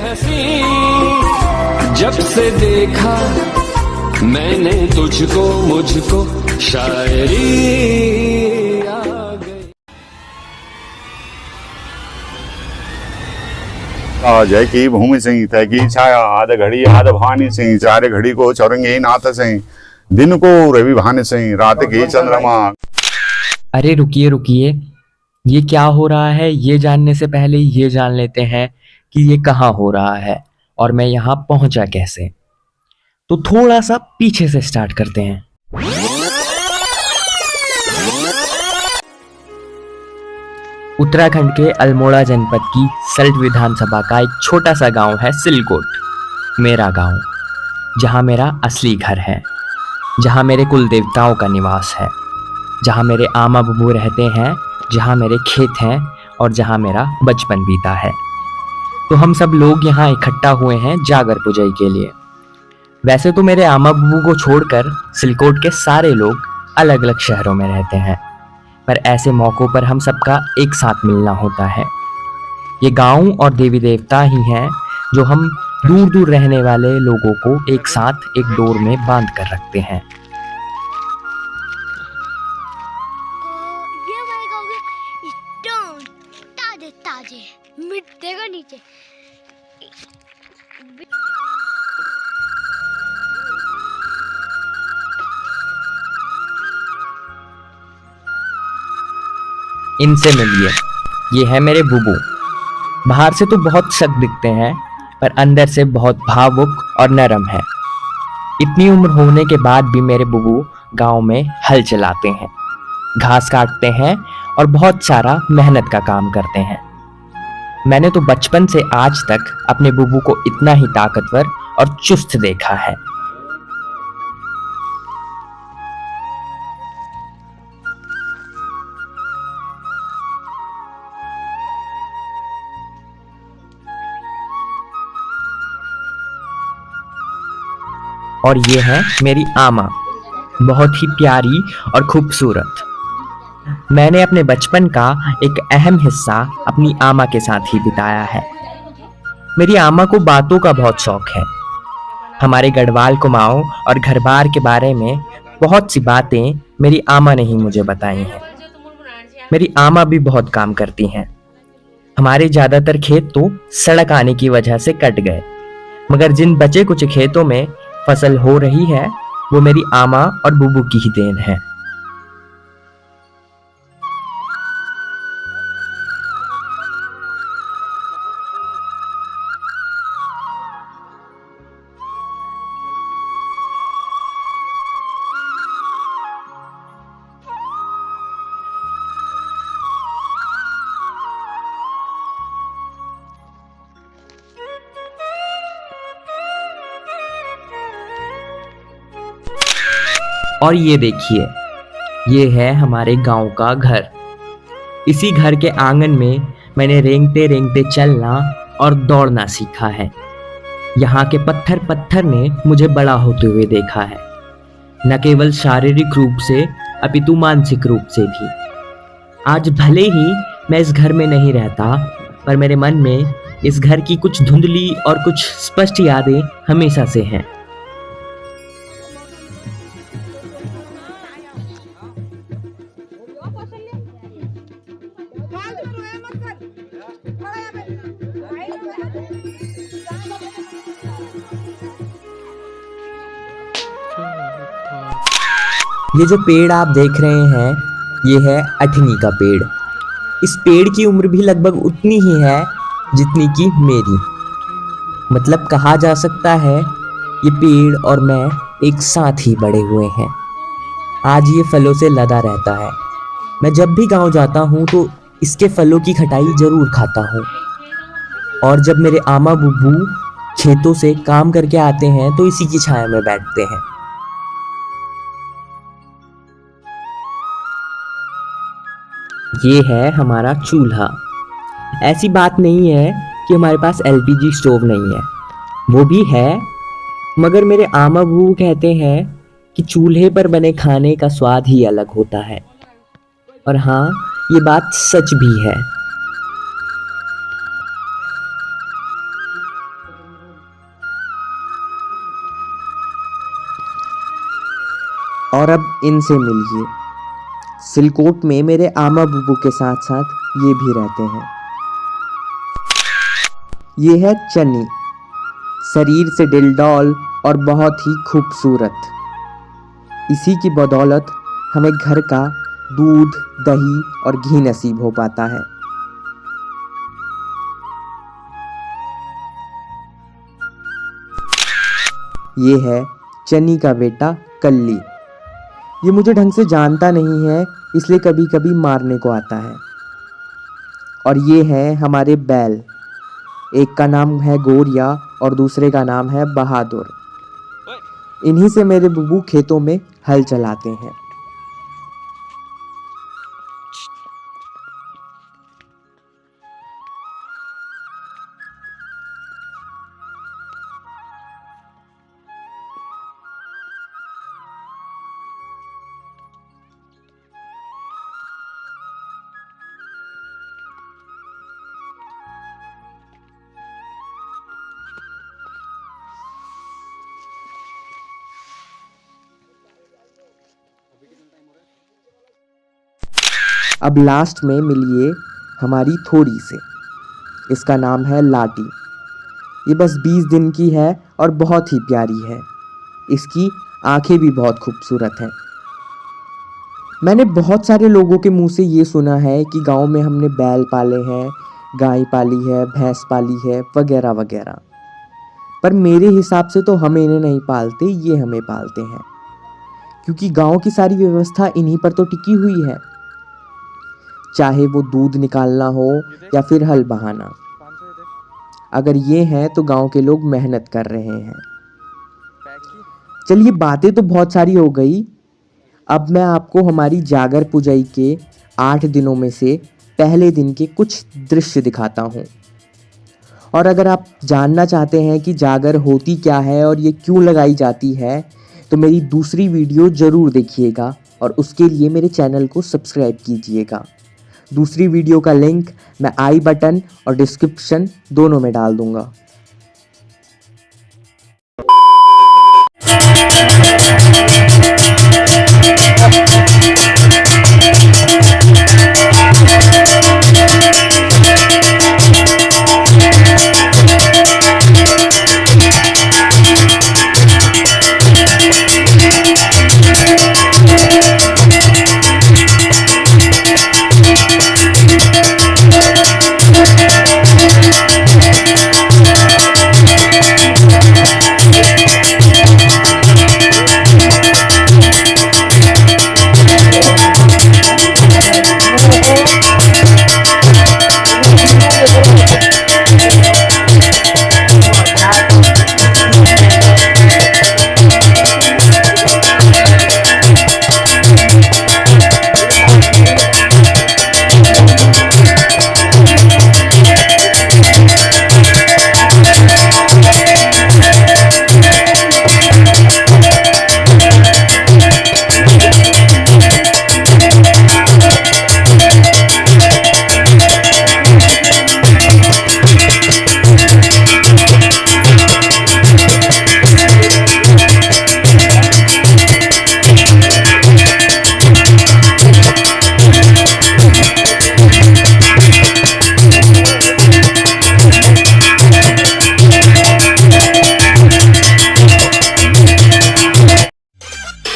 हंसी जब से देखा मैंने तुझको मुझको शायरी आ गई। जय की भूमि सिंह तय की छाया आध घड़ी आध भानी सिंह चारे घड़ी को चौरंगी नाथ सिंह दिन को रवि भान सिंह रात की चंद्रमा। अरे रुकिए रुकिए, ये क्या हो रहा है ये जानने से पहले ये जान लेते हैं कि ये कहाँ हो रहा है और मैं यहाँ पहुंचा कैसे। तो थोड़ा सा पीछे से स्टार्ट करते हैं। उत्तराखंड के अल्मोड़ा जनपद की सल्ट विधानसभा का एक छोटा सा गांव है सिलकोट, मेरा गांव, जहां मेरा असली घर है, जहां मेरे कुल देवताओं का निवास है, जहां मेरे आमा बुबू रहते हैं, जहां मेरे खेत हैं और जहां मेरा बचपन बीता है। तो हम सब लोग यहाँ इकट्ठा हुए हैं जागर पूजई के लिए। वैसे तो मेरे आमा बुबू को छोड़कर सिलकोट के सारे लोग अलग अलग शहरों में रहते हैं, पर ऐसे मौक़ों पर हम सबका एक साथ मिलना होता है। ये गांव और देवी देवता ही हैं जो हम दूर दूर रहने वाले लोगों को एक साथ एक डोर में बांध कर रखते हैं। ये हमारे गाँव के स्टोन ताजे ताजे मिट्टी के नीचे। इनसे मिलिए, ये है मेरे बुबू। बाहर से तो बहुत सख्त दिखते हैं पर अंदर से बहुत भावुक और नरम है। इतनी उम्र होने के बाद भी मेरे बुबू गांव में हल चलाते हैं, घास काटते हैं और बहुत सारा मेहनत का काम करते हैं। मैंने तो बचपन से आज तक अपने बुबू को इतना ही ताकतवर और चुस्त देखा है। और ये है मेरी आमा, बहुत ही प्यारी और खूबसूरत। मैंने अपने बचपन का एक अहम हिस्सा अपनी आमा के साथ ही बिताया है। मेरी आमा को बातों का बहुत शौक है। हमारे गढ़वाल कुमाऊं और घर बार के बारे में बहुत सी बातें मेरी आमा ने ही मुझे बताई हैं। मेरी आमा भी बहुत काम करती हैं। हमारे ज़्यादातर खेत तो सड़क आने की वजह से कट गए, मगर जिन बचे कुछ खेतों में फसल हो रही है वो मेरी आमा और बुबू की ही देन है। और ये देखिए, ये है हमारे गांव का घर। इसी घर के आंगन में मैंने रेंगते रेंगते चलना और दौड़ना सीखा है। यहाँ के पत्थर पत्थर ने मुझे बड़ा होते हुए देखा है, न केवल शारीरिक रूप से अपितु मानसिक रूप से भी। आज भले ही मैं इस घर में नहीं रहता, पर मेरे मन में इस घर की कुछ धुंधली और कुछ स्पष्ट यादें हमेशा से हैं। ये जो पेड़ आप देख रहे हैं, ये है अठनी का पेड़। इस पेड़ की उम्र भी लगभग उतनी ही है जितनी कि मेरी। मतलब कहा जा सकता है ये पेड़ और मैं एक साथ ही बड़े हुए हैं। आज ये फलों से लदा रहता है। मैं जब भी गांव जाता हूँ तो इसके फलों की खटाई जरूर खाता हूँ। और जब मेरे आमा बुब्बू खेतों से काम करके आते हैं तो इसी की छाया में बैठते हैं। ये है हमारा चूल्हा। ऐसी बात नहीं है कि हमारे पास एलपीजी स्टोव नहीं है, वो भी है, मगर मेरे आमा बुबू कहते हैं कि चूल्हे पर बने खाने का स्वाद ही अलग होता है। और हाँ, ये बात सच भी है। और अब इनसे मिलिए। सिलकोट में मेरे आमा बुबू के साथ साथ ये भी रहते हैं। ये है चन्नी, शरीर से डिलडॉल और बहुत ही खूबसूरत। इसी की बदौलत हमें घर का दूध, दही और घी नसीब हो पाता है। ये है चन्नी का बेटा कल्ली। ये मुझे ढंग से जानता नहीं है, इसलिए कभी कभी मारने को आता है। और ये है हमारे बैल, एक का नाम है गोरिया और दूसरे का नाम है बहादुर। इन्हीं से मेरे बुबू खेतों में हल चलाते हैं। अब लास्ट में मिलिए हमारी थोड़ी से। इसका नाम है लाटी। ये बस 20 दिन की है और बहुत ही प्यारी है। इसकी आंखें भी बहुत खूबसूरत हैं। मैंने बहुत सारे लोगों के मुंह से ये सुना है कि गांव में हमने बैल पाले हैं, गाय पाली है, भैंस पाली है, वगैरह वगैरह। पर मेरे हिसाब से तो हम इन्हें नहीं पालते, ये हमें पालते हैं, क्योंकि गांव की सारी व्यवस्था इन्हीं पर तो टिकी हुई है। चाहे वो दूध निकालना हो या फिर हल बहाना, अगर ये हैं तो गांव के लोग मेहनत कर रहे हैं। चलिए, बातें तो बहुत सारी हो गई। अब मैं आपको हमारी जागर पुजाई के 8 दिनों में से पहले दिन के कुछ दृश्य दिखाता हूँ। और अगर आप जानना चाहते हैं कि जागर होती क्या है और ये क्यों लगाई जाती है, तो मेरी दूसरी वीडियो ज़रूर देखिएगा और उसके लिए मेरे चैनल को सब्सक्राइब कीजिएगा। दूसरी वीडियो का लिंक मैं आई बटन और डिस्क्रिप्शन दोनों में डाल दूंगा।